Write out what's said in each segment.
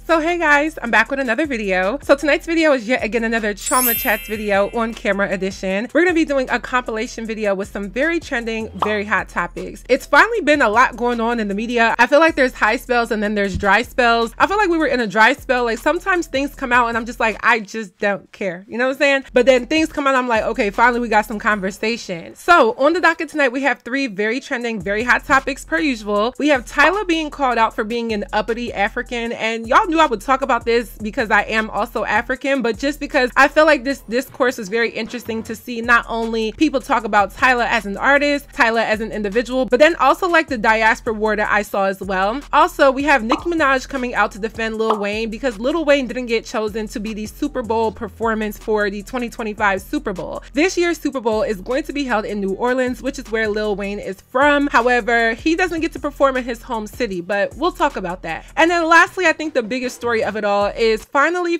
So hey guys, I'm back with another video. So tonight's video is yet again another Chioma Chats video on camera edition. We're gonna be doing a compilation video with some very trending, very hot topics. It's finally been a lot going on in the media. I feel like there's high spells and then there's dry spells. I feel like we were in a dry spell. Like sometimes things come out and I'm just like, I just don't care. You know what I'm saying? But then things come out, I'm like, okay, finally we got some conversation. So on the docket tonight, we have three very trending, very hot topics per usual. We have Tyla being called out for being an uppity African, and y'all knew I would talk about this because I am also African, but just because I feel like this discourse is very interesting to see not only people talk about Tyla as an artist, Tyla as an individual, but then also like the diaspora war that I saw as well. Also, we have Nicki Minaj coming out to defend Lil Wayne because Lil Wayne didn't get chosen to be the Super Bowl performance for the 2025 Super Bowl. This year's Super Bowl is going to be held in New Orleans, which is where Lil Wayne is from. However, he doesn't get to perform in his home city, but we'll talk about that. And then lastly, I think the biggest story of it all is finally,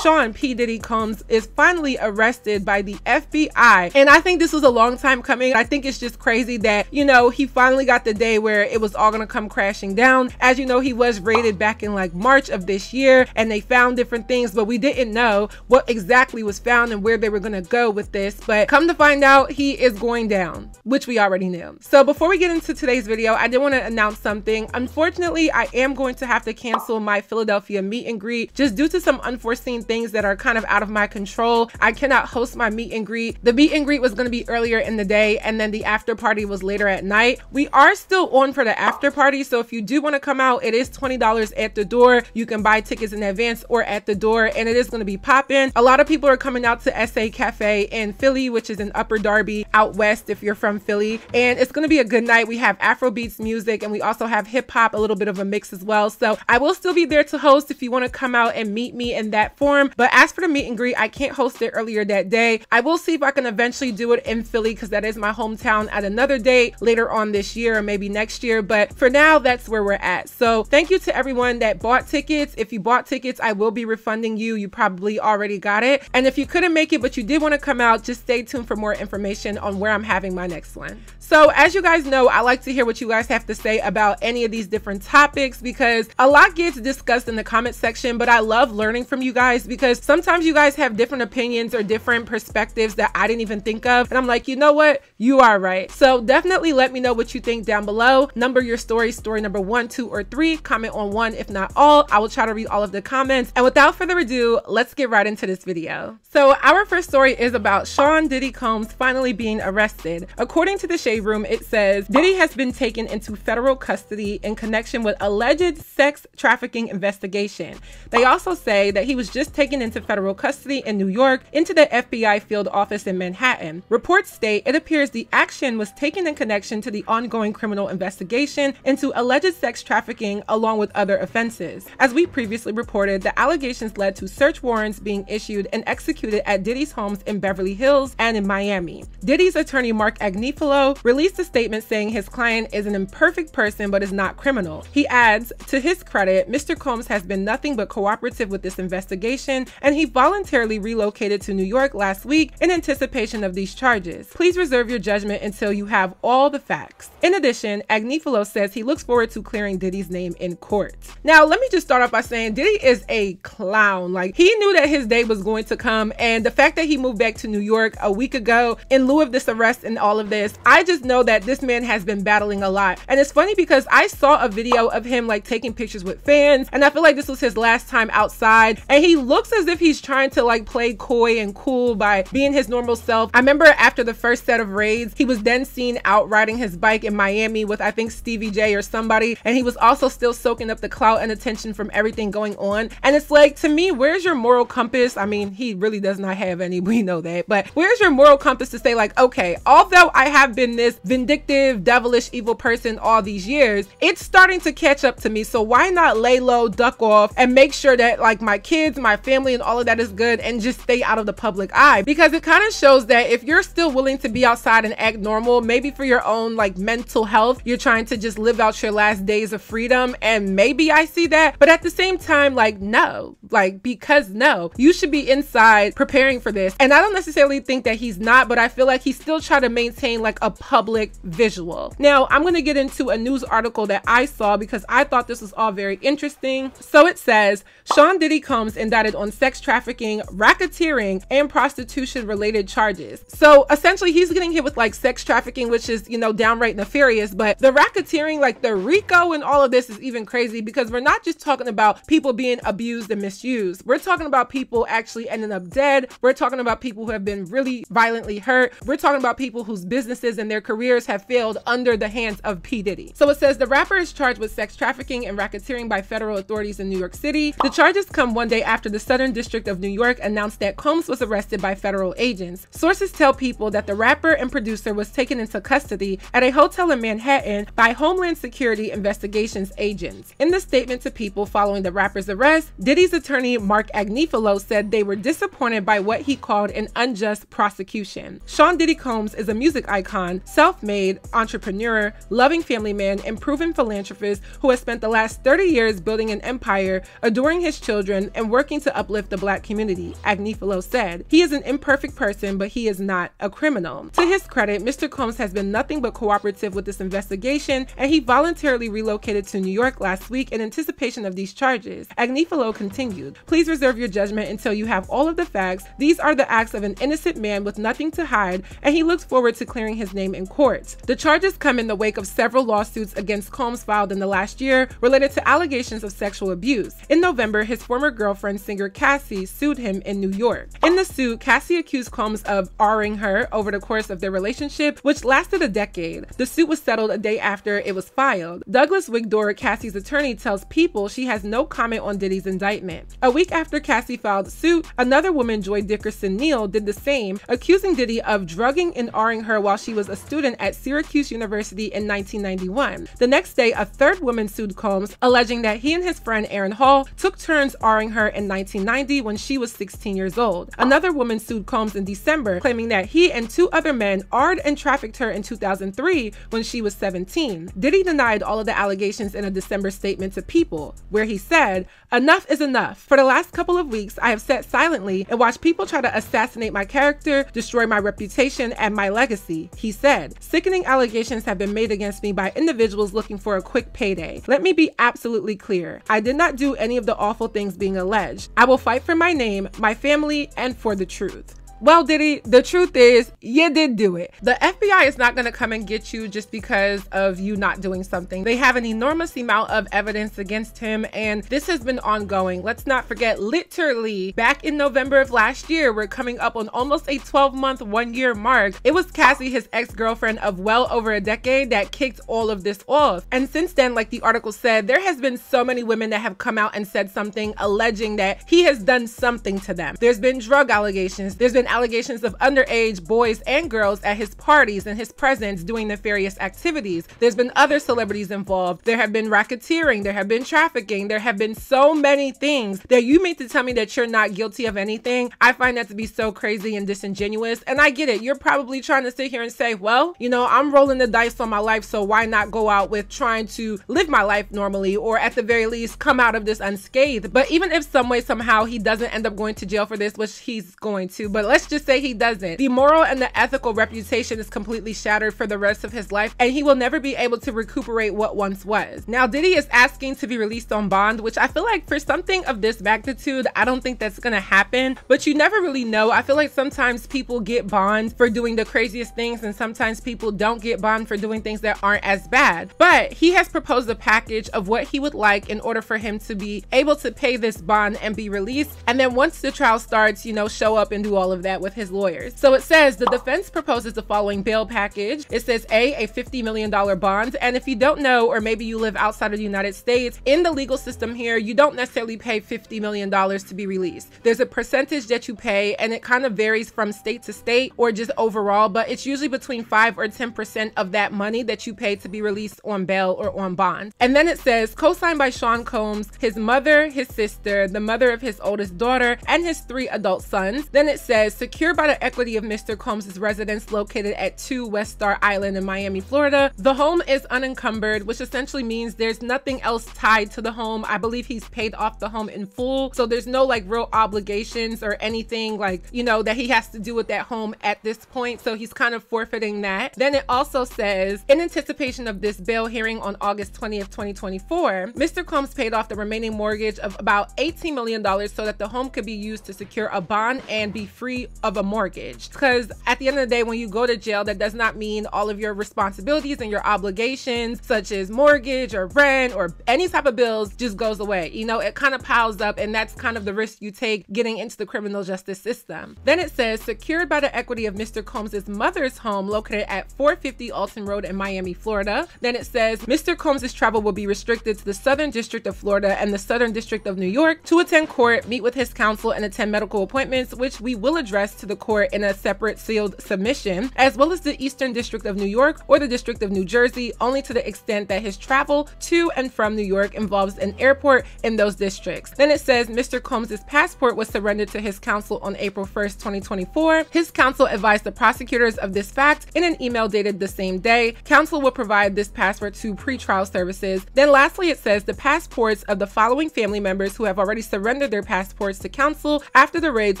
Sean P. Diddy Combs is finally arrested by the FBI. And I think this was a long time coming. I think it's just crazy that, you know, he finally got the day where it was all gonna come crashing down. As you know, he was raided back in like March of this year and they found different things, but we didn't know what exactly was found and where they were gonna go with this. But come to find out, he is going down, which we already knew. So before we get into today's video, I did want to announce something. Unfortunately, I am going to have to cancel my Philadelphia meet and greet just due to some unforeseen things that are kind of out of my control. I cannot host my meet and greet. The meet and greet was going to be earlier in the day and then the after party was later at night. We are still on for the after party, so if you do want to come out, it is $20 at the door. You can buy tickets in advance or at the door, and it is going to be popping. A lot of people are coming out to SA Cafe in Philly, which is in Upper Darby out west if you're from Philly, and it's going to be a good night. We have AfroBeats music and we also have hip hop, a little bit of a mix as well. So I will still be there to host if you want to come out and meet me in that form. But as for the meet and greet, I can't host it earlier that day. I will see if I can eventually do it in Philly because that is my hometown at another date later on this year or maybe next year. But for now, that's where we're at. So thank you to everyone that bought tickets. If you bought tickets, I will be refunding you. You probably already got it. And if you couldn't make it, but you did want to come out, just stay tuned for more information on where I'm having my next one. So as you guys know, I like to hear what you guys have to say about any of these different topics because a lot gets discussed in the comment section, but I love learning from you guys because sometimes you guys have different opinions or different perspectives that I didn't even think of. And I'm like, you know what? You are right. So definitely let me know what you think down below. Number your story number 1, 2, or 3. Comment on one, if not all. I will try to read all of the comments. And without further ado, let's get right into this video. So our first story is about Sean Diddy Combs finally being arrested. According to the Shade Room, it says Diddy has been taken into federal custody in connection with alleged sex trafficking investigation. They also say that he was just taken into federal custody in New York into the FBI field office in Manhattan. Reports state it appears the action was taken in connection to the ongoing criminal investigation into alleged sex trafficking along with other offenses. As we previously reported, the allegations led to search warrants being issued and executed at Diddy's homes in Beverly Hills and in Miami. Diddy's attorney Mark Agnifilo released a statement saying his client is an imperfect person but is not criminal. He adds, to his credit, Mr. Combs has been nothing but cooperative with this investigation and he voluntarily relocated to New York last week in anticipation of these charges. Please reserve your judgment until you have all the facts. In addition, Agnifilo says he looks forward to clearing Diddy's name in court. Now, let me just start off by saying Diddy is a clown. Like, he knew that his day was going to come, and the fact that he moved back to New York a week ago in lieu of this arrest and all of this, I just know that this man has been battling a lot. And it's funny because I saw a video of him like taking pictures with fans, and I feel like this was his last time outside, and he looks as if he's trying to like play coy and cool by being his normal self. I remember after the first set of raids, he was then seen out riding his bike in Miami with I think Stevie J or somebody, and he was also still soaking up the clout and attention from everything going on. And it's like, to me, where's your moral compass? I mean, he really does not have any, we know that, but where's your moral compass to say like, okay, although I have been this vindictive, devilish, evil person all these years, it's starting to catch up to me, so why not lay low, duck off, and make sure that like my kids, my family, and all of that is good and just stay out of the public eye? Because it kind of shows that if you're still willing to be outside and act normal, maybe for your own like mental health, you're trying to just live out your last days of freedom, and maybe I see that, but at the same time, like, no, like, because no, you should be inside preparing for this. And I don't necessarily think that he's not, but I feel like he's still trying to maintain like a public visual. Now, I'm going to get into a news article that I saw because I thought this was all very interesting. So it says, Sean Diddy Combs indicted on sex trafficking, racketeering, and prostitution related charges. So essentially he's getting hit with like sex trafficking, which is, you know, downright nefarious, but the racketeering, like the RICO and all of this is even crazy because we're not just talking about people being abused and misused. We're talking about people actually ending up dead. We're talking about people who have been really violently hurt. We're talking about people whose businesses and their careers have failed under the hands of P. Diddy. So it says the rapper is charged with sex trafficking and racketeering by federal authorities in New York City. The charges come one day after the Southern District of New York announced that Combs was arrested by federal agents. Sources tell People that the rapper and producer was taken into custody at a hotel in Manhattan by Homeland Security Investigations agents. In the statement to People following the rapper's arrest, Diddy's attorney Mark Agnifilo said they were disappointed by what he called an unjust prosecution. Sean Diddy Combs is a music icon, self-made entrepreneur, loving family man, and proven philanthropist who has spent the last 30 years building an empire, adoring his children, and working to uplift the Black community, Agnifilo said. He is an imperfect person, but he is not a criminal. To his credit, Mr. Combs has been nothing but cooperative with this investigation, and he voluntarily relocated to New York last week in anticipation of these charges. Agnifilo continued, "Please reserve your judgment until you have all of the facts. These are the acts of an innocent man with nothing to hide, and he looks forward to clearing his name in court." The charges come in the wake of several lawsuits against Combs filed in the last year related to allegations of sexual abuse. In November, his former girlfriend, singer Cassie, sued him in New York. In the suit, Cassie accused Combs of R-ing her over the course of their relationship, which lasted a decade. The suit was settled a day after it was filed. Douglas Wigdor, Cassie's attorney, tells People she has no comment on Diddy's indictment. A week after Cassie filed suit, another woman, Joy Dickerson Neal, did the same, accusing Diddy of drugging and R-ing her while she was a student at Syracuse University in 1991. The next day, a third woman sued Combs, alleging that he and his friend Aaron Hall took turns R-ing her in 1990 when she was 16 years old. Another woman sued Combs in December, claiming that he and two other men R-ed and trafficked her in 2003 when she was 17. Diddy denied all of the allegations in a December statement to People, where he said, "Enough is enough. For the last couple of weeks, I have sat silently and watched people try to assassinate my character, destroy my reputation, and my legacy," he said. "Sickening allegations have been made against me by individuals looking for a quick payday. Let me be absolutely clear. I did not do any of the awful things being alleged. I will fight for my name, my family, and for the truth." Well, Diddy, the truth is, you did do it. The FBI is not going to come and get you just because of you not doing something. They have an enormous amount of evidence against him, and this has been ongoing. Let's not forget, literally, back in November of last year, we're coming up on almost a 12-month, one-year mark. It was Cassie, his ex-girlfriend of well over a decade, that kicked all of this off. And since then, like the article said, there has been so many women that have come out and said something alleging that he has done something to them. There's been drug allegations. There's been allegations of underage boys and girls at his parties and his presence doing nefarious activities. There's been other celebrities involved. There have been racketeering. There have been trafficking. There have been so many things that you mean to tell me that you're not guilty of anything. I find that to be so crazy and disingenuous. And I get it. You're probably trying to sit here and say, well, you know, I'm rolling the dice on my life, so why not go out with trying to live my life normally, or at the very least come out of this unscathed. But even if some way, somehow he doesn't end up going to jail for this, which he's going to, but let's just say he doesn't, the moral and the ethical reputation is completely shattered for the rest of his life, and he will never be able to recuperate what once was. Now, Diddy is asking to be released on bond, which I feel like for something of this magnitude, I don't think that's gonna happen, but you never really know. I feel like sometimes people get bond for doing the craziest things, and sometimes people don't get bond for doing things that aren't as bad. But he has proposed a package of what he would like in order for him to be able to pay this bond and be released, and then once the trial starts, you know, show up and do all of that with his lawyers. So it says the defense proposes the following bail package. It says a $50 million bond, and if you don't know, or maybe you live outside of the United States, in the legal system here, you don't necessarily pay $50 million to be released. There's a percentage that you pay, and it kind of varies from state to state or just overall, but it's usually between 5 or 10% of that money that you pay to be released on bail or on bond. And then it says co-signed by Sean Combs, his mother, his sister, the mother of his oldest daughter, and his 3 adult sons. Then it says secured by the equity of Mr. Combs' residence located at 2 West Star Island in Miami, Florida. The home is unencumbered, which essentially means there's nothing else tied to the home. I believe he's paid off the home in full, so there's no like real obligations or anything like, you know, that he has to do with that home at this point, so he's kind of forfeiting that. Then it also says, in anticipation of this bail hearing on August 20th, 2024, Mr. Combs paid off the remaining mortgage of about $18 million so that the home could be used to secure a bond and be free of a mortgage. Because at the end of the day, when you go to jail, that does not mean all of your responsibilities and your obligations, such as mortgage or rent or any type of bills, just goes away. You know, it kind of piles up, and that's kind of the risk you take getting into the criminal justice system. Then it says, secured by the equity of Mr. Combs' mother's home located at 450 Alton Road in Miami, Florida. Then it says, Mr. Combs' travel will be restricted to the Southern District of Florida and the Southern District of New York to attend court, meet with his counsel, and attend medical appointments, which we will address to the court in a separate sealed submission, as well as the Eastern District of New York or the District of New Jersey, only to the extent that his travel to and from New York involves an airport in those districts. Then it says, Mr. Combs' passport was surrendered to his counsel on April 1st, 2024. His counsel advised the prosecutors of this fact in an email dated the same day. Counsel will provide this passport to pretrial services. Then lastly, it says the passports of the following family members who have already surrendered their passports to counsel after the raids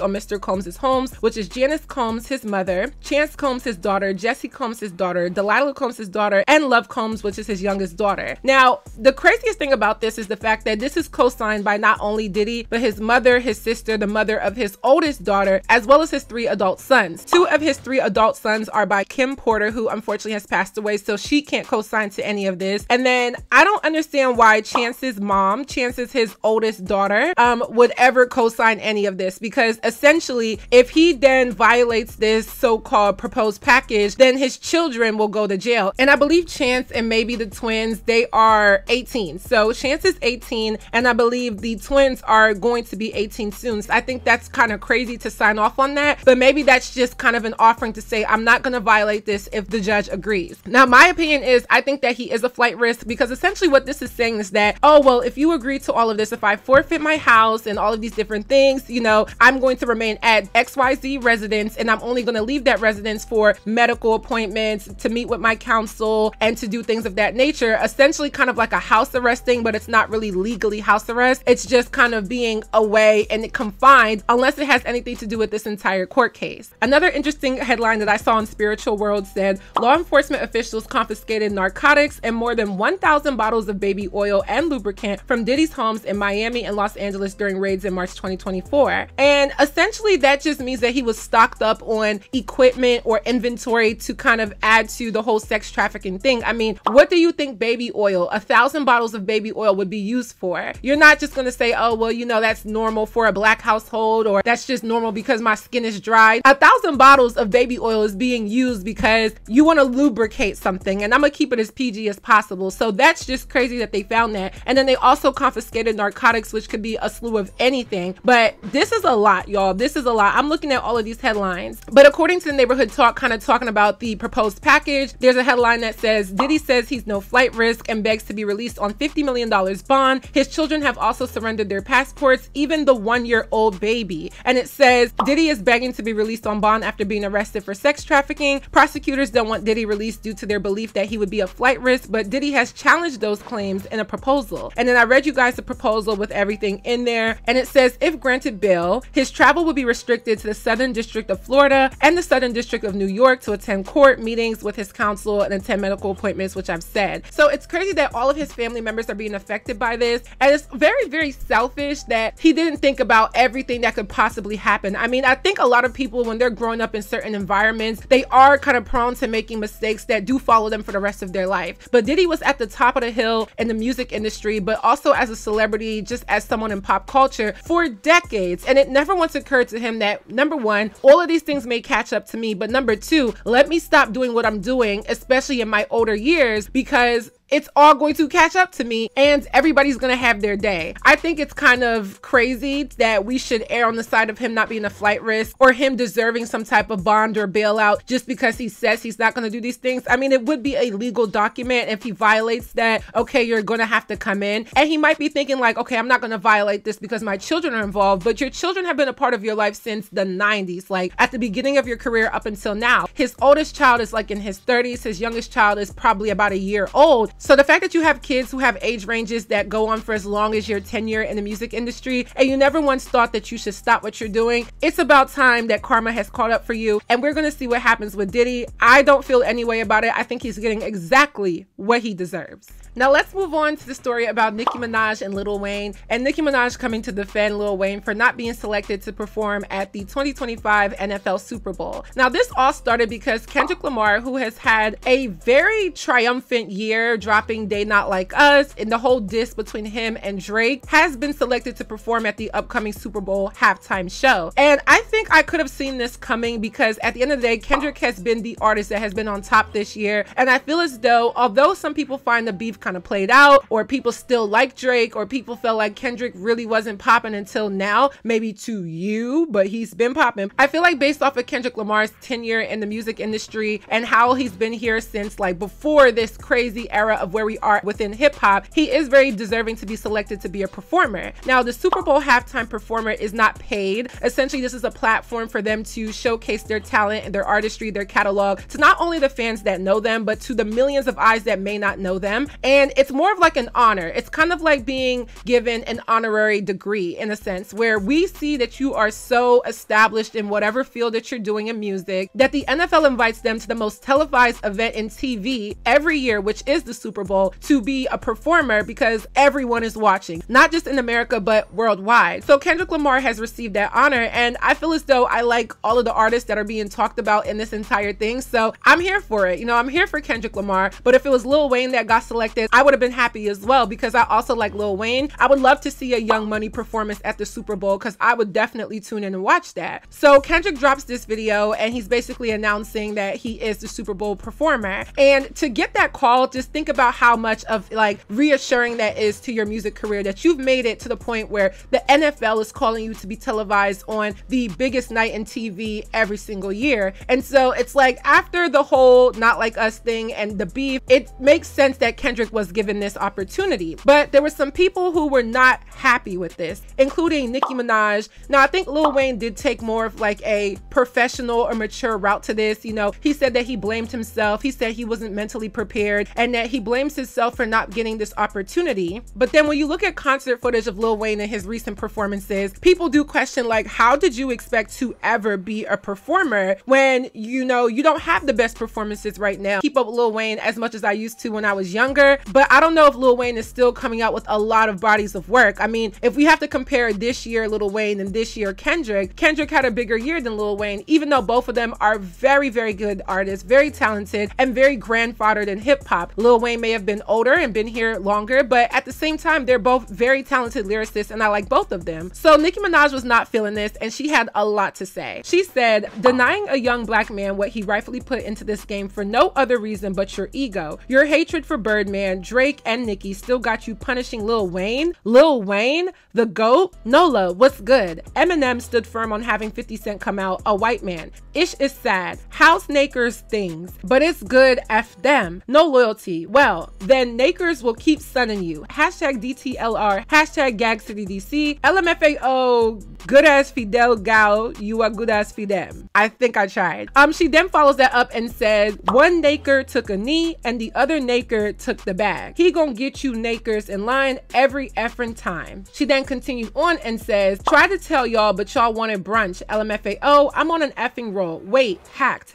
on Mr. Combs' homes, which is Janice Combs, his mother, Chance Combs, his daughter, Jessie Combs, his daughter, Delilah Combs, his daughter, and Love Combs, which is his youngest daughter. Now, the craziest thing about this is the fact that this is co-signed by not only Diddy, but his mother, his sister, the mother of his oldest daughter, as well as his 3 adult sons. 2 of his 3 adult sons are by Kim Porter, who unfortunately has passed away, so she can't co-sign to any of this. And then I don't understand why Chance's mom, Chance's his oldest daughter, would ever co-sign any of this, because essentially if he then violates this so-called proposed package, then his children will go to jail. And I believe Chance and maybe the twins, they are 18. So Chance is 18, and I believe the twins are going to be 18 soon. So I think that's kind of crazy to sign off on that, but maybe that's just kind of an offering to say, I'm not going to violate this if the judge agrees. Now, my opinion is I think that he is a flight risk, because essentially what this is saying is that, oh, well, if you agree to all of this, if I forfeit my house and all of these different things, you know, I'm going to remain at XYZ residence, and I'm only going to leave that residence for medical appointments, to meet with my counsel, and to do things of that nature. Essentially kind of like a house arrest thing, but it's not really legally house arrest. It's just kind of being away and confined, unless it has anything to do with this entire court case. Another interesting headline that I saw in Spiritual World said, law enforcement officials confiscated narcotics and more than 1,000 bottles of baby oil and lubricant from Diddy's homes in Miami and Los Angeles during raids in March 2024. And essentially that just means that he was stocked up on equipment or inventory to kind of add to the whole sex trafficking thing. I mean, what do you think baby oil, 1,000 bottles of baby oil, would be used for? You're not just going to say, oh, well, you know, that's normal for a black household, or that's just normal because my skin is dry. 1,000 bottles of baby oil is being used because you want to lubricate something, and I'm gonna keep it as PG as possible. So that's just crazy that they found that. And then they also confiscated narcotics, which could be a slew of anything. But this is a lot, y'all. This is a lot. I'm looking at all of these headlines, but according to the Neighborhood Talk, kind of talking about the proposed package, there's a headline that says Diddy says he's no flight risk and begs to be released on $50 million bond. His children have also surrendered their passports, even the 1-year-old baby. And it says Diddy is begging to be released on bond after being arrested for sex trafficking. Prosecutors don't want Diddy released due to their belief that he would be a flight risk, but Diddy has challenged those claims in a proposal. And then I read you guys the proposal with everything in there, and it says if granted bail, his travel will be restricted to the Southern District of Florida and the Southern District of New York to attend court meetings with his counsel and attend medical appointments, which I've said. So it's crazy that all of his family members are being affected by this, and it's very, very selfish that he didn't think about everything that could possibly happen. I mean, I think a lot of people, when they're growing up in certain environments, they are kind of prone to making mistakes that do follow them for the rest of their life. But Diddy was at the top of the hill in the music industry, but also as a celebrity, just as someone in pop culture for decades. And it never once occurred to him that, number one, all of these things may catch up to me, but number two, let me stop doing what I'm doing, especially in my older years, because it's all going to catch up to me and everybody's gonna have their day. I think it's kind of crazy that we should err on the side of him not being a flight risk or him deserving some type of bond or bailout just because he says he's not gonna do these things. I mean, it would be a legal document. If he violates that, okay, you're gonna have to come in. And he might be thinking like, okay, I'm not gonna violate this because my children are involved, but your children have been a part of your life since the 90s, like at the beginning of your career up until now. His oldest child is like in his 30s. His youngest child is probably about a year old. So the fact that you have kids who have age ranges that go on for as long as your tenure in the music industry, and you never once thought that you should stop what you're doing, it's about time that karma has caught up for you. And we're gonna see what happens with Diddy. I don't feel any way about it. I think he's getting exactly what he deserves. Now let's move on to the story about Nicki Minaj and Lil Wayne, and Nicki Minaj coming to defend Lil Wayne for not being selected to perform at the 2025 NFL Super Bowl. Now this all started because Kendrick Lamar, who has had a very triumphant year dropping They Not Like Us, and the whole diss between him and Drake, has been selected to perform at the upcoming Super Bowl halftime show. And I think I could have seen this coming because at the end of the day, Kendrick has been the artist that has been on top this year. And I feel as though, although some people find the beef kind of played out, or people still like Drake, or people felt like Kendrick really wasn't popping until now, maybe to you, but he's been popping. I feel like based off of Kendrick Lamar's tenure in the music industry and how he's been here since like before this crazy era of where we are within hip hop, he is very deserving to be selected to be a performer. Now the Super Bowl halftime performer is not paid. Essentially, this is a platform for them to showcase their talent and their artistry, their catalog, to not only the fans that know them, but to the millions of eyes that may not know them. And it's more of like an honor. It's kind of like being given an honorary degree in a sense, where we see that you are so established in whatever field that you're doing in music that the NFL invites them to the most televised event in TV every year, which is the Super Bowl, to be a performer because everyone is watching, not just in America, but worldwide. So Kendrick Lamar has received that honor, and I feel as though I like all of the artists that are being talked about in this entire thing. So I'm here for it. You know, I'm here for Kendrick Lamar, but if it was Lil Wayne that got selected, I would have been happy as well because I also like Lil Wayne. I would love to see a Young Money performance at the Super Bowl because I would definitely tune in and watch that. So Kendrick drops this video and he's basically announcing that he is the Super Bowl performer. And to get that call, just think about how much of like reassuring that is to your music career, that you've made it to the point where the NFL is calling you to be televised on the biggest night in TV every single year. And so it's like after the whole Not Like Us thing and the beef, it makes sense that Kendrick was given this opportunity. But there were some people who were not happy with this, including Nicki Minaj. Now I think Lil Wayne did take more of like a professional or mature route to this. You know, he said that he blamed himself. He said he wasn't mentally prepared and that he blames himself for not getting this opportunity. But then when you look at concert footage of Lil Wayne and his recent performances, people do question like, how did you expect to ever be a performer when you know you don't have the best performances right now? Keep up with Lil Wayne as much as I used to when I was younger, but I don't know if Lil Wayne is still coming out with a lot of bodies of work. I mean, if we have to compare this year Lil Wayne and this year Kendrick had a bigger year than Lil Wayne, even though both of them are very, very good artists, very talented and very grandfathered in hip hop. Lil Wayne may have been older and been here longer, but at the same time, they're both very talented lyricists and I like both of them. So Nicki Minaj was not feeling this and she had a lot to say. She said, denying a young black man what he rightfully put into this game for no other reason but your ego. Your hatred for Birdman, Drake, and Nicki still got you punishing Lil Wayne? Lil Wayne? The GOAT? Nola, what's good? Eminem stood firm on having 50 Cent come out, a white man. Ish is sad. House Nakers things, but it's good F them. No loyalty. Well, then Nakers will keep sunning you. Hashtag DTLR, hashtag Gag City DC, LMFAO, good as Fidel Gal, you are good as Fidem. I think I tried. She then follows that up and said, one Naker took a knee and the other Naker took the bag. He gonna get you Nakers in line every effing time. She then continues on and says, try to tell y'all, but y'all wanted brunch. LMFAO, I'm on an effing roll. Wait, hacked.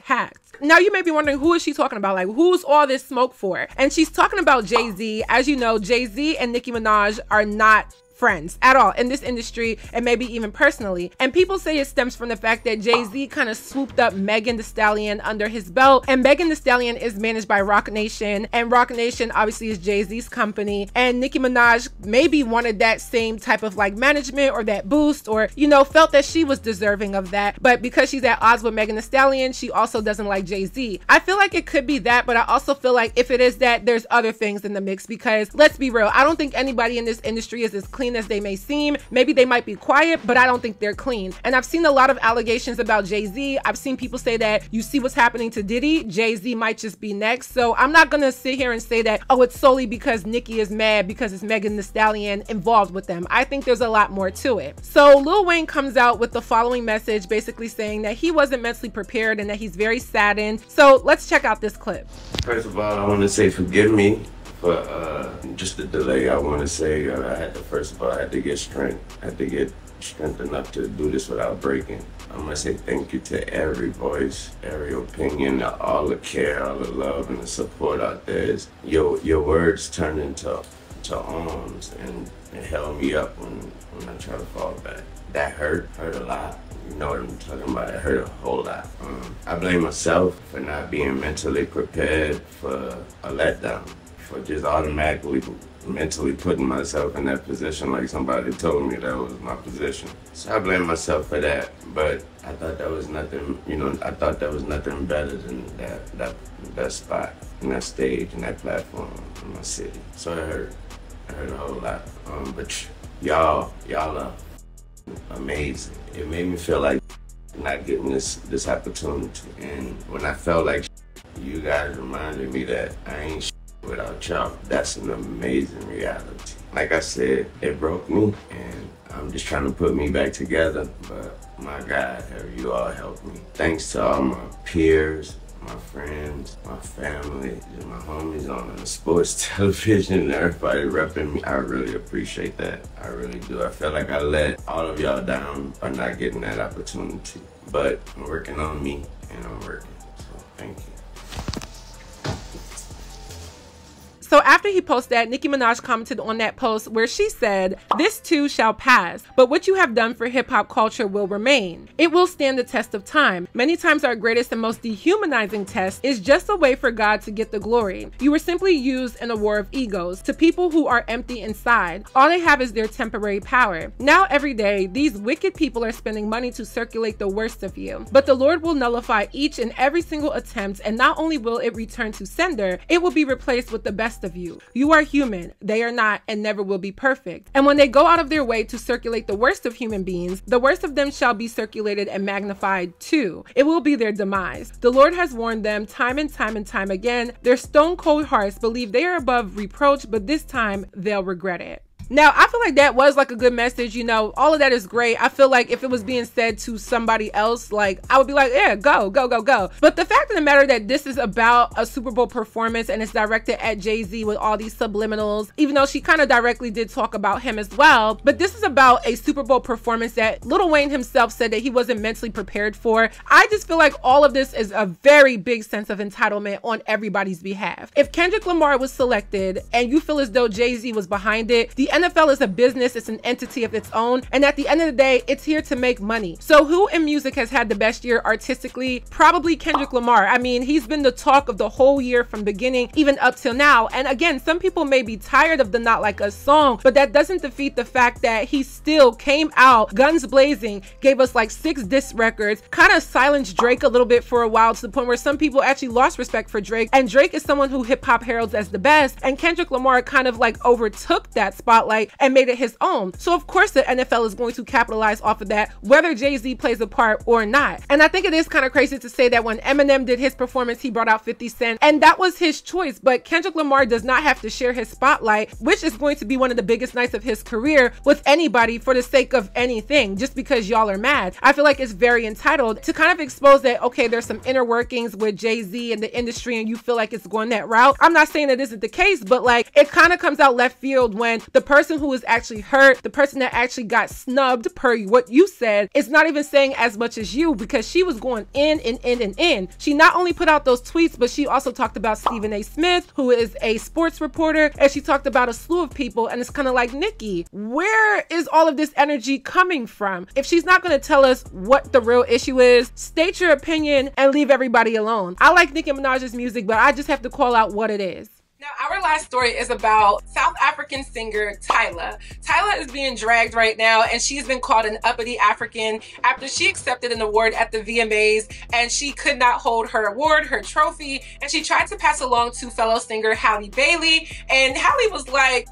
Now you may be wondering, who is she talking about? Like, who's all this smoke for? And she's talking about Jay-Z. As you know, Jay-Z and Nicki Minaj are not friends at all in this industry, and maybe even personally. And people say it stems from the fact that Jay-Z kind of swooped up Megan Thee Stallion under his belt, and Megan Thee Stallion is managed by Roc Nation, and Roc Nation obviously is Jay-Z's company, and Nicki Minaj maybe wanted that same type of like management or that boost, or you know, felt that she was deserving of that. But because she's at odds with Megan Thee Stallion, she also doesn't like Jay-Z. I feel like it could be that, but I also feel like if it is that, there's other things in the mix, because let's be real, I don't think anybody in this industry is as clean as they may seem. Maybe they might be quiet, but I don't think they're clean. And I've seen a lot of allegations about Jay-Z. I've seen people say that you see what's happening to Diddy, Jay-Z might just be next. So I'm not gonna sit here and say that, oh, it's solely because Nicki is mad because it's Megan Thee Stallion involved with them. I think there's a lot more to it. So Lil Wayne comes out with the following message, basically saying that he wasn't mentally prepared and that he's very saddened. So let's check out this clip. First of all, I want to say forgive me for just the delay. I want to say I had to get strength. I had to get strength enough to do this without breaking. I'm gonna say thank you to every voice, every opinion, all the care, all the love and the support out there. Your words turned into arms, and it held me up when I try to fall back. That hurt a lot. You know what I'm talking about? It hurt a whole lot. I blame myself for not being mentally prepared for a letdown, for just automatically mentally putting myself in that position like somebody told me that was my position. So I blame myself for that, but I thought that was nothing, you know, I thought that was nothing better than that spot and that stage and that platform in my city. So it hurt a whole lot. But y'all are amazing. It made me feel like not getting this opportunity. And when I felt like you guys reminded me that I ain't without y'all. That's an amazing reality. Like I said, it broke me, and I'm just trying to put me back together, but my God, have you all helped me. Thanks to all my peers, my friends, my family, and my homies on the sports television, and everybody repping me. I really appreciate that. I really do. I feel like I let all of y'all down by not getting that opportunity, but I'm working on me, and I'm working, so thank you. So after he posted that, Nicki Minaj commented on that post where she said, "This too shall pass, but what you have done for hip-hop culture will remain. It will stand the test of time. Many times our greatest and most dehumanizing test is just a way for God to get the glory. You were simply used in a war of egos. To people who are empty inside, all they have is their temporary power. Now every day, these wicked people are spending money to circulate the worst of you. But the Lord will nullify each and every single attempt, and not only will it return to sender, it will be replaced with the best of you. You are human. They are not and never will be perfect. And when they go out of their way to circulate the worst of human beings, the worst of them shall be circulated and magnified too. It will be their demise. The Lord has warned them time and time and time again. Their stone cold hearts believe they are above reproach, but this time they'll regret it." Now, I feel like that was like a good message, you know, all of that is great. I feel like if it was being said to somebody else, like I would be like, yeah, go, go, go, go. But the fact of the matter that this is about a Super Bowl performance and it's directed at Jay-Z with all these subliminals, even though she kind of directly did talk about him as well. But this is about a Super Bowl performance that Lil Wayne himself said that he wasn't mentally prepared for. I just feel like all of this is a very big sense of entitlement on everybody's behalf. If Kendrick Lamar was selected and you feel as though Jay-Z was behind it, the NFL is a business, it's an entity of its own, and at the end of the day, it's here to make money. So who in music has had the best year artistically? Probably Kendrick Lamar. I mean, he's been the talk of the whole year from beginning even up till now. And again, some people may be tired of the Not Like Us song, but that doesn't defeat the fact that he still came out guns blazing, gave us like 6 diss records, kind of silenced Drake a little bit for a while, to the point where some people actually lost respect for Drake. And Drake is someone who hip hop heralds as the best, and Kendrick Lamar kind of like overtook that spotlight and made it his own. So of course the NFL is going to capitalize off of that, whether Jay-Z plays a part or not. And I think it is kind of crazy to say that when Eminem did his performance, he brought out 50 Cent, and that was his choice. But Kendrick Lamar does not have to share his spotlight, which is going to be one of the biggest nights of his career, with anybody for the sake of anything, just because y'all are mad. I feel like it's very entitled to kind of expose that, okay, there's some inner workings with Jay-Z and the industry and you feel like it's going that route. I'm not saying that isn't the case, but like it kind of comes out left field when the person who was actually hurt, the person that actually got snubbed per what you said, is not even saying as much as you, because she was going in and in and in. She not only put out those tweets, but she also talked about Stephen A. Smith, who is a sports reporter, and she talked about a slew of people. And it's kind of like, Nicki, where is all of this energy coming from? If she's not going to tell us what the real issue is, state your opinion and leave everybody alone. I like Nicki Minaj's music, but I just have to call out what it is. Now, our last story is about South African singer Tyla. Tyla is being dragged right now, and she's been called an uppity African after she accepted an award at the VMAs, and she could not hold her award, her trophy, and she tried to pass along to fellow singer Halle Bailey, and Halle was like,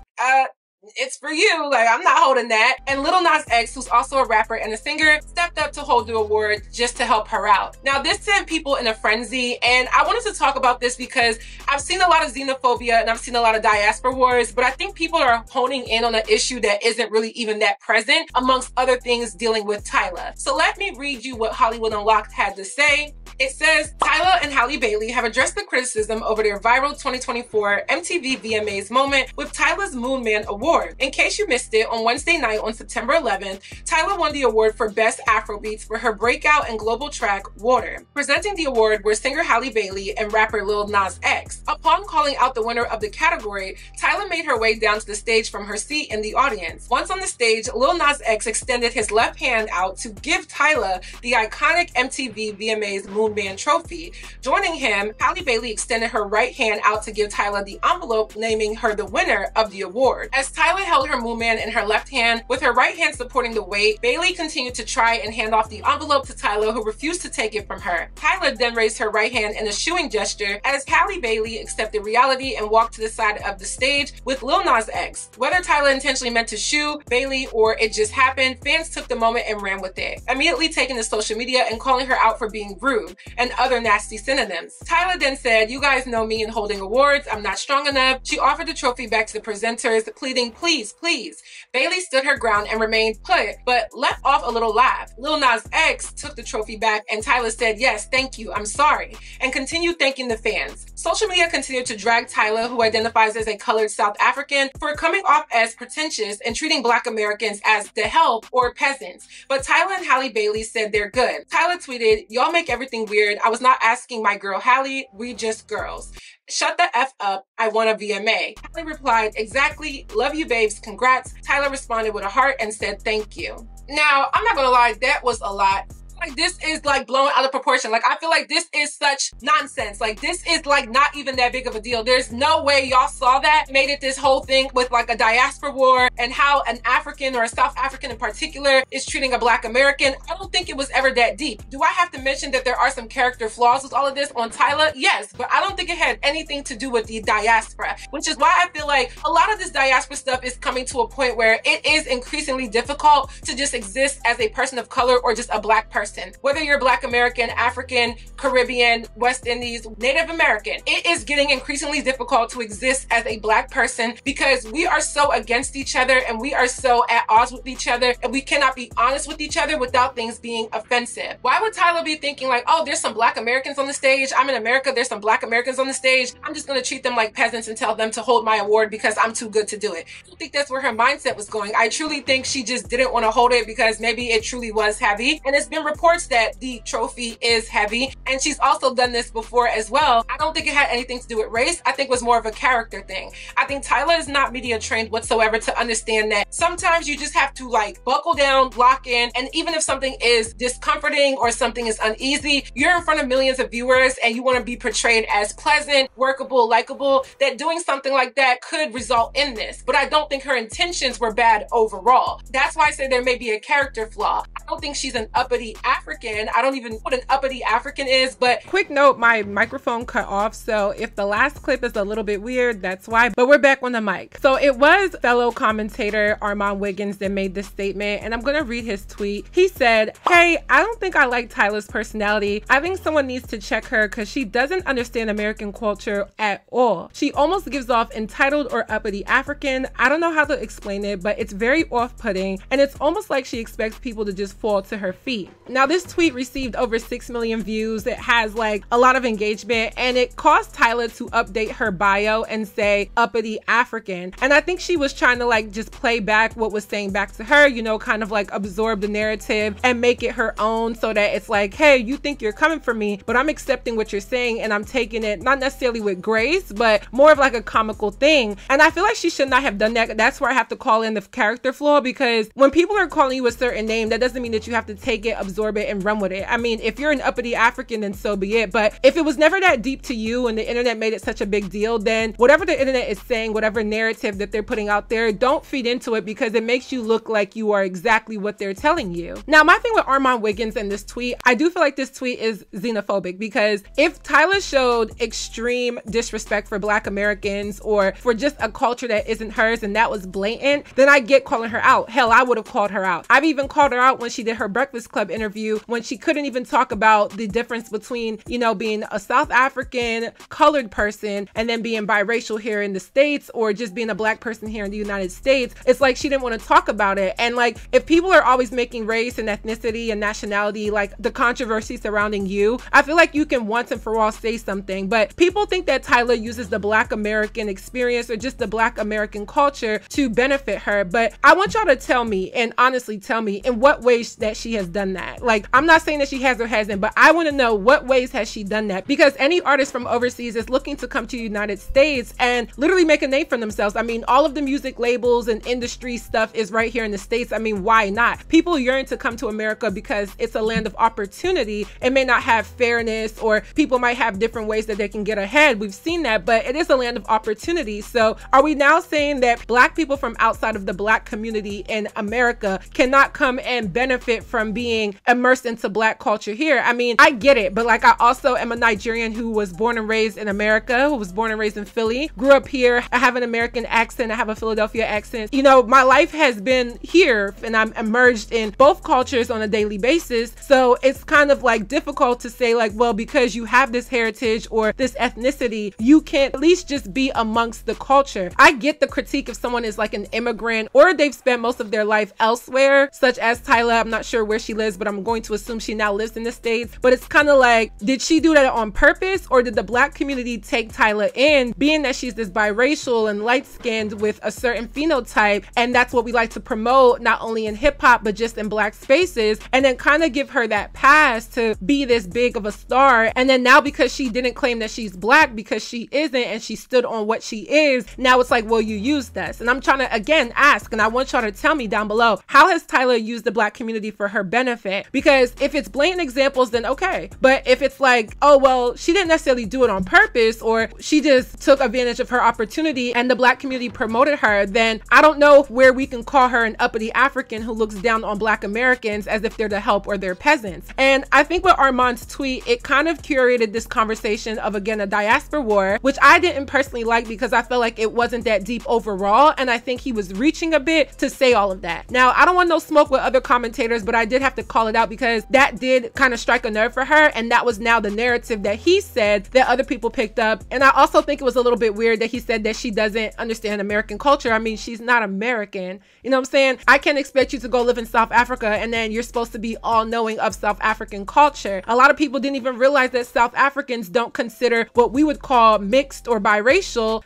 it's for you, like, I'm not holding that. And Lil Nas X, who's also a rapper and a singer, stepped up to hold the award just to help her out. Now, this sent people in a frenzy, and I wanted to talk about this because I've seen a lot of xenophobia and I've seen a lot of diaspora wars, but I think people are honing in on an issue that isn't really even that present, amongst other things dealing with Tyla. So let me read you what Hollywood Unlocked had to say. It says, Tyla and Halle Bailey have addressed the criticism over their viral 2024 MTV VMAs moment with Tyla's Moon Man Award. In case you missed it, on Wednesday night on September 11th, Tyla won the award for Best AfroBeats for her breakout and global track, Water. Presenting the award were singer Halle Bailey and rapper Lil Nas X. Upon calling out the winner of the category, Tyla made her way down to the stage from her seat in the audience. Once on the stage, Lil Nas X extended his left hand out to give Tyla the iconic MTV VMAs Moon Man trophy. Joining him, Halle Bailey extended her right hand out to give Tyla the envelope, naming her the winner of the award. As Tyla held her Moon Man in her left hand, with her right hand supporting the weight, Bailey continued to try and hand off the envelope to Tyla, who refused to take it from her. Tyla then raised her right hand in a shooing gesture as Halle Bailey accepted reality and walked to the side of the stage with Lil Nas X. Whether Tyla intentionally meant to shoo Bailey or it just happened, fans took the moment and ran with it, immediately taking to social media and calling her out for being rude and other nasty synonyms. Tyla then said, "You guys know me in holding awards. I'm not strong enough." She offered the trophy back to the presenters, pleading, "Please, please." Bailey stood her ground and remained put, but let off a little laugh. Lil Nas X took the trophy back, and Tyla said, "Yes, thank you, I'm sorry," and continued thanking the fans. Social media continued to drag Tyla, who identifies as a colored South African, for coming off as pretentious and treating Black Americans as the help or peasants. But Tyla and Halle Bailey said they're good. Tyla tweeted, "Y'all make everything weird. I was not asking my girl Halle, we just girls. Shut the F up, I won a VMA." Halle replied, "Exactly, love you babes, congrats." Tyla responded with a heart and said thank you. Now, I'm not gonna lie, that was a lot. Like, this is like blown out of proportion. Like, I feel like this is such nonsense. Like, this is like not even that big of a deal. There's no way y'all saw that, made it this whole thing with like a diaspora war and how an African or a South African in particular is treating a Black American. I don't think it was ever that deep. Do I have to mention that there are some character flaws with all of this on Tyla? Yes, but I don't think it had anything to do with the diaspora, which is why I feel like a lot of this diaspora stuff is coming to a point where it is increasingly difficult to just exist as a person of color or just a Black person. Whether you're Black American, African, Caribbean, West Indies, Native American, it is getting increasingly difficult to exist as a Black person because we are so against each other and we are so at odds with each other, and we cannot be honest with each other without things being offensive. Why would Tyla be thinking like, oh, there's some Black Americans on the stage, I'm in America, there's some Black Americans on the stage, I'm just gonna treat them like peasants and tell them to hold my award because I'm too good to do it? I don't think that's where her mindset was going. I truly think she just didn't want to hold it because maybe it truly was heavy, and it's been reported that the trophy is heavy, and she's also done this before as well. I don't think it had anything to do with race. I think it was more of a character thing. I think Tyla is not media trained whatsoever to understand that sometimes you just have to like buckle down, lock in, and even if something is discomforting or something is uneasy, you're in front of millions of viewers and you want to be portrayed as pleasant, workable, likable, that doing something like that could result in this. But I don't think her intentions were bad overall. That's why I say there may be a character flaw. I don't think she's an uppity African. I don't even know what an uppity African is, but quick note, my microphone cut off, so if the last clip is a little bit weird, that's why, but we're back on the mic. So it was fellow commentator Armand Wiggins that made this statement, and I'm gonna read his tweet. He said, "Hey, I don't think I like Tyla's personality. I think someone needs to check her because she doesn't understand American culture at all. She almost gives off entitled or uppity African. I don't know how to explain it, but it's very off-putting, and it's almost like she expects people to just fall to her feet." Now this tweet received over 6 million views. It has like a lot of engagement, and it caused Tyla to update her bio and say uppity African. And I think she was trying to like just play back what was saying back to her, you know, kind of like absorb the narrative and make it her own, so that it's like, hey, you think you're coming for me, but I'm accepting what you're saying and I'm taking it not necessarily with grace, but more of like a comical thing. And I feel like she should not have done that. That's where I have to call in the character flaw, because when people are calling you a certain name, that doesn't mean that you have to take it, absorb it, and run with it. I mean, if you're an uppity African, then so be it. But if it was never that deep to you and the internet made it such a big deal, then whatever the internet is saying, whatever narrative that they're putting out there, don't feed into it, because it makes you look like you are exactly what they're telling you. Now, my thing with Armand Wiggins and this tweet, I do feel like this tweet is xenophobic, because if Tyla showed extreme disrespect for Black Americans or for just a culture that isn't hers and that was blatant, then I get calling her out. Hell, I would have called her out. I've even called her out when she did her Breakfast Club interview, when she couldn't even talk about the difference between, you know, being a South African colored person and then being biracial here in the States, or just being a Black person here in the United States. It's like she didn't want to talk about it. And like, if people are always making race and ethnicity and nationality like the controversy surrounding you, I feel like you can once and for all say something. But people think that Tyla uses the Black American experience or just the Black American culture to benefit her. But I want y'all to tell me, and honestly tell me, in what ways that she has done that. Like, I'm not saying that she has or hasn't, but I want to know what ways has she done that, because any artist from overseas is looking to come to the United States and literally make a name for themselves. I mean, all of the music labels and industry stuff is right here in the States. I mean, why not? People yearn to come to America because it's a land of opportunity. It may not have fairness, or people might have different ways that they can get ahead. We've seen that, but it is a land of opportunity. So are we now saying that Black people from outside of the Black community in America cannot come and benefit from being immersed into Black culture here? I mean, I get it, but like, I also am a Nigerian who was born and raised in America, who was born and raised in Philly, grew up here. I have an American accent. I have a Philadelphia accent. You know, my life has been here and I'm immersed in both cultures on a daily basis. So it's kind of like difficult to say like, well, because you have this heritage or this ethnicity, you can at least just be amongst the culture. I get the critique if someone is like an immigrant or they've spent most of their life elsewhere, such as Tyla. I'm not sure where she lives, but I'm going to assume she now lives in the States. But it's kind of like, did she do that on purpose, or did the Black community take Tyla in, being that she's this biracial and light-skinned with a certain phenotype, and that's what we like to promote, not only in hip-hop but just in Black spaces, and then kind of give her that pass to be this big of a star. And then now, because she didn't claim that she's Black, because she isn't, and she stood on what she is, now it's like, well, you used us. And I'm trying to again ask, and I want y'all to tell me down below, how has Tyla used the Black community for her benefit? Because if it's blatant examples, then okay. But if it's like, oh, well, she didn't necessarily do it on purpose, or she just took advantage of her opportunity and the Black community promoted her, then I don't know where we can call her an uppity African who looks down on Black Americans as if they're the help or they're peasants. And I think with Armand's tweet, it kind of curated this conversation of, again, a diaspora war, which I didn't personally like, because I felt like it wasn't that deep overall, and I think he was reaching a bit to say all of that. Now, I don't want no smoke with other commentators, but I did have to call it out, because that did kind of strike a nerve for her, and that was now the narrative that he said that other people picked up. And I also think it was a little bit weird that he said that she doesn't understand American culture. I mean, she's not American. You know what I'm saying? I can't expect you to go live in South Africa and then you're supposed to be all knowing of South African culture. A lot of people didn't even realize that South Africans don't consider what we would call mixed or biracial.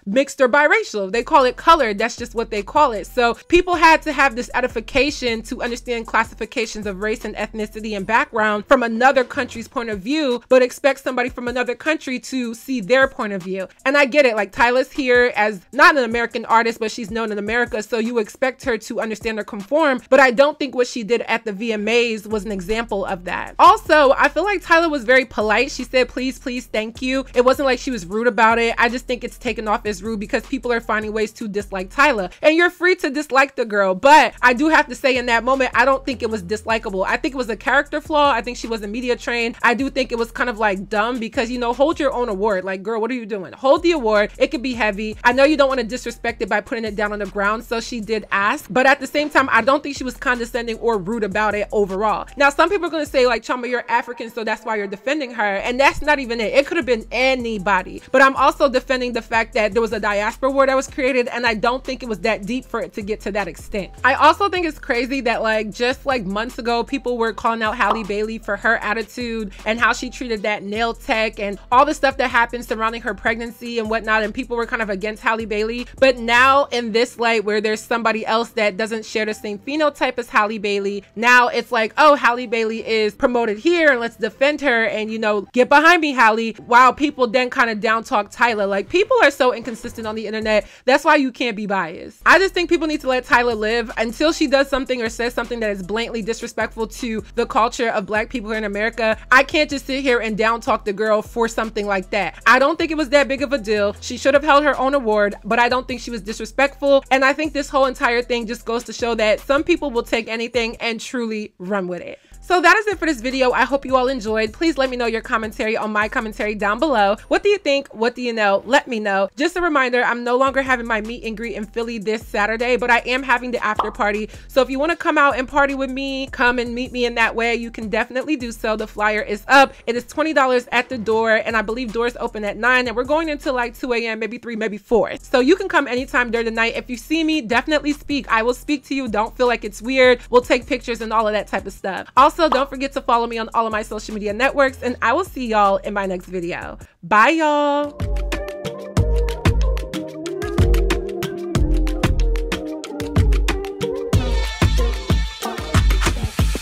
They call it colored. That's just what they call it. So people had to have this edification to understand classifications of race and ethnicity and background from another country's point of view, but expect somebody from another country to see their point of view. And I get it. Like, Tyla's here as not an American artist, but she's known in America, so you expect her to understand or conform. But I don't think what she did at the VMAs was an example of that. Also, I feel like Tyla was very polite. She said, please, please, thank you. It wasn't like she was rude about it. I just think it's taken off as rude because people are finding ways to dislike Tyla. And you're free to dislike the girl, but I do have to say, in that moment, I don't think it was dislikable. I think it was a character flaw. I think she wasn't media trained. I do think it was kind of like dumb, because, you know, hold your own award. Like, girl, what are you doing? Hold the award. It could be heavy. I know you don't want to disrespect it by putting it down on the ground, so she did ask, but at the same time, I don't think she was condescending or rude about it overall. Now, some people are going to say, like, Chioma, you're African, so that's why you're defending her, and that's not even it. It could have been anybody, but I'm also defending the fact that there was a diaspora war that was created, and I don't think it was that deep for it to get to that extent. I also think it's crazy that, like, just like months ago, people were calling out Halle Bailey for her attitude and how she treated that nail tech and all the stuff that happened surrounding her pregnancy and whatnot, and people were kind of against Halle Bailey. But now in this light where there's somebody else that doesn't share the same phenotype as Halle Bailey, now it's like, oh, Halle Bailey is promoted here and let's defend her and, you know, get behind me, Halle, while people then kind of down talk Tyla. Like, people are so inconsistent on the internet. That's why you can't be biased. I just think people need to let Tyla live until she does something or says something that is blatantly disrespectful to the culture of Black people here in America. I can't just sit here and down talk the girl for something like that. I don't think it was that big of a deal. She should have held her own award, but I don't think she was disrespectful. And I think this whole entire thing just goes to show that some people will take anything and truly run with it. So that is it for this video. I hope you all enjoyed. Please let me know your commentary on my commentary down below. What do you think? What do you know? Let me know. Just a reminder, I'm no longer having my meet and greet in Philly this Saturday, but I am having the after party. So if you want to come out and party with me, come and meet me in that way, you can definitely do so. The flyer is up. It is $20 at the door, and I believe doors open at 9, and we're going until like 2 a.m., maybe 3, maybe 4. So you can come anytime during the night. If you see me, definitely speak. I will speak to you. Don't feel like it's weird. We'll take pictures and all of that type of stuff. Also, don't forget to follow me on all of my social media networks, and I will see y'all in my next video. Bye, y'all.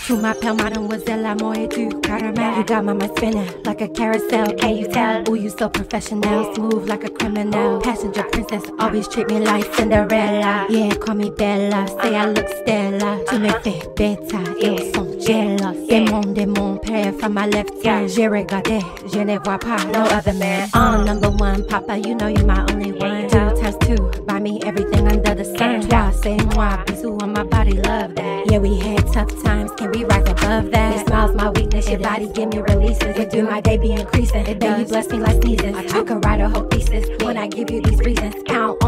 Tu m'appelles mademoiselle, amour et du caramel. You got my mind spinning like a carousel. Can you tell? Ooh, you so professional, smooth like a criminal. Passenger princess, always treat me like Cinderella. Yeah, call me Bella, say I look Stella. Tu me fais bêta, ils sont jealous. Démon, père from my left side. J'ai regardé, je ne vois pas no other man. Number one, Papa, you know you're my only one. 2 times 2, buy me everything under the sun. Toi, c'est moi, bisous on my body, love that. Yeah, we had tough times, can we rise above that? Your smile's my weakness, your body give me releases. It do my day be increasing, it does. You bless me like sneezes. I could write a whole thesis when I give you these reasons. Count